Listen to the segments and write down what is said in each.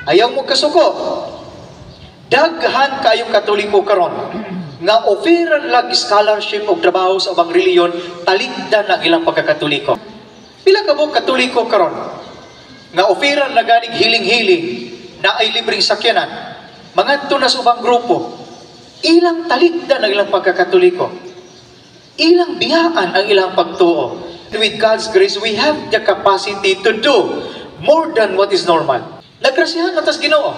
Ayaw mo kasuko. Daghan kayong Katoliko karon nga oferan lag scholarship o trabaho sa ubang reliyon, talikdan ang ilang pagkakatoliko. Pila ka mo Katoliko karon nga oferan na ganig hiling-hiling na ay libreng sakyanan, mga na sa ubang grupo, ilang talikdan ang ilang pagkakatoliko, ilang biyaan ang ilang pagtuo. With God's grace, we have the capacity to do more than what is normal. Nagrasyahan natas Ginoo.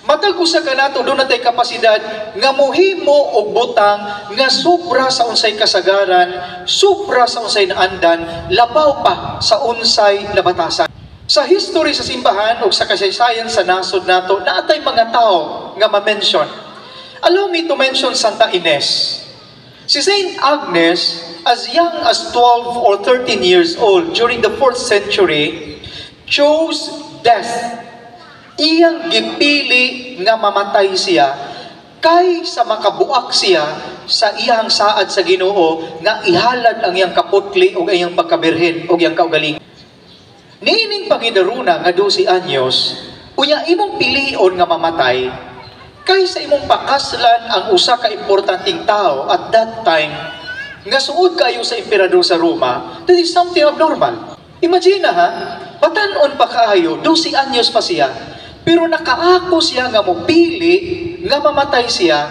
Matag usa ka nato doon natay kapasidad nga mohimo og butang nga sobra sa unsay kasagaran, sobra sa unsay naandan, labaw pa sa unsay nabatasan. Sa history sa simbahan o sa kasaysayan sa nasod nato, naatay mga tao nga ma-mention. Allow me to mention Santa Ines. Si Saint Agnes, as young as 12 or 13 years old during the 4th century, chose death. Iyang gipili nga mamatay siya kay sa makabuak siya sa iyang saad sa Ginoo nga ihalad ang iyang kaputli o iyang pagkabirhen o iyang kaugaling. Niining pangidaruna nga 12 anyos, unya imong pilion nga mamatay kay sa imong pakaslan ang usa ka importanteng tao at that time nga suod kayo sa emperador sa Roma. That is something abnormal. Imagine ha, batanon pa kaayo, 12 anyos pa siya. Pero nakaako siya nga mopili nga mamatay siya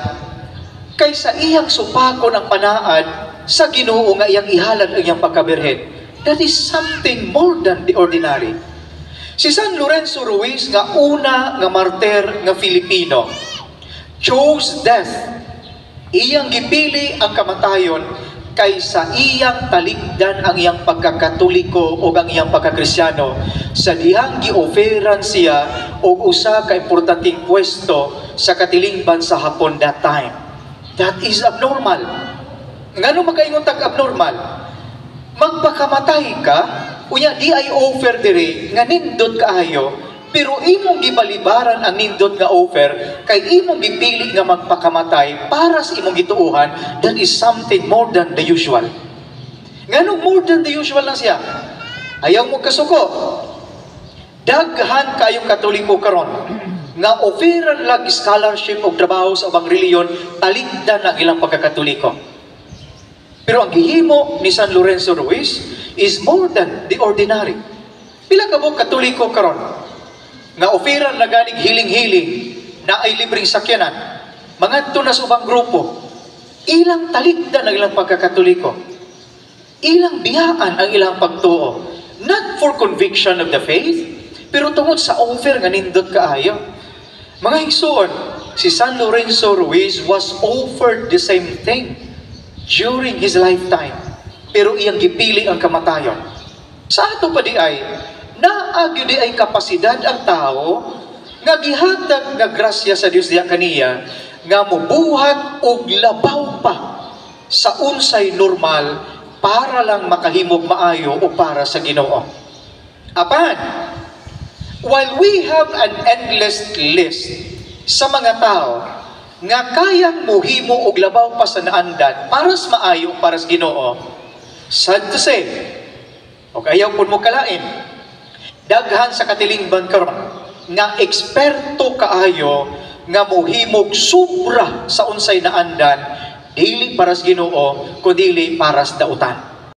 kaysa iyang supakon ang panaad sa Ginoo nga iyang ihalad ang iyang pagkabirhen. That is something more than the ordinary. Si San Lorenzo Ruiz nga una nga martir nga Filipino chose death. Iyang gipili ang kamatayon kaysa iyang talikdan ang iyang pagkakatoliko o ang iyang pagkakristyano sa dihang gi-offeran siya og usa ka importanteng pwesto sa katilingban sa Hapon that time. That is abnormal. Ngano magaingon tag abnormal? Magpakamatay ka, unya di ay offer diri nga nindot kaayo, pero imong gibalibaran ang nindot nga offer kay imong gipili nga magpakamatay para sa imong gituuhan. That is something more than the usual. Ngano more than the usual lang siya? Ayaw mo kasuko. Daghan kayong Katoliko karon nga oferan lag scholarship o trabaho sa ubang reliyon, talikdan ang ilang pagkakatoliko. Pero ang gihimo ni San Lorenzo Ruiz is more than the ordinary. Pila ka mo Katoliko karon nga oferan na ganig hiling-hiling na ay libreng sakyanan, mga na sa ubang grupo, ilang talikdan ang ilang pagkakatoliko, ilang biyaan ang ilang pagtuo, not for conviction of the faith, pero tungod sa offer nga nindot kaayo. Mga higsuon, si San Lorenzo Ruiz was offered the same thing during his lifetime, pero iyang gipili ang kamatayon. Sa ato pa di ay naagyo di ay kapasidad ang tao nga gihatag nga grasya sa Dios diya kaniya nga mobuhat og labaw pa sa unsay normal para lang makahimog maayo o para sa Ginoo. Apan, while we have an endless list sa mga tao nga kayang mohimo og labaw pa sa naandan para sa maayo para sa Ginoo, sad to say, o ayaw pud mo kalain, daghan sa katilingban karon nga eksperto kaayo nga mohimog sobra sa unsay naandan, dili para sa Ginoo kundi para sa dautan.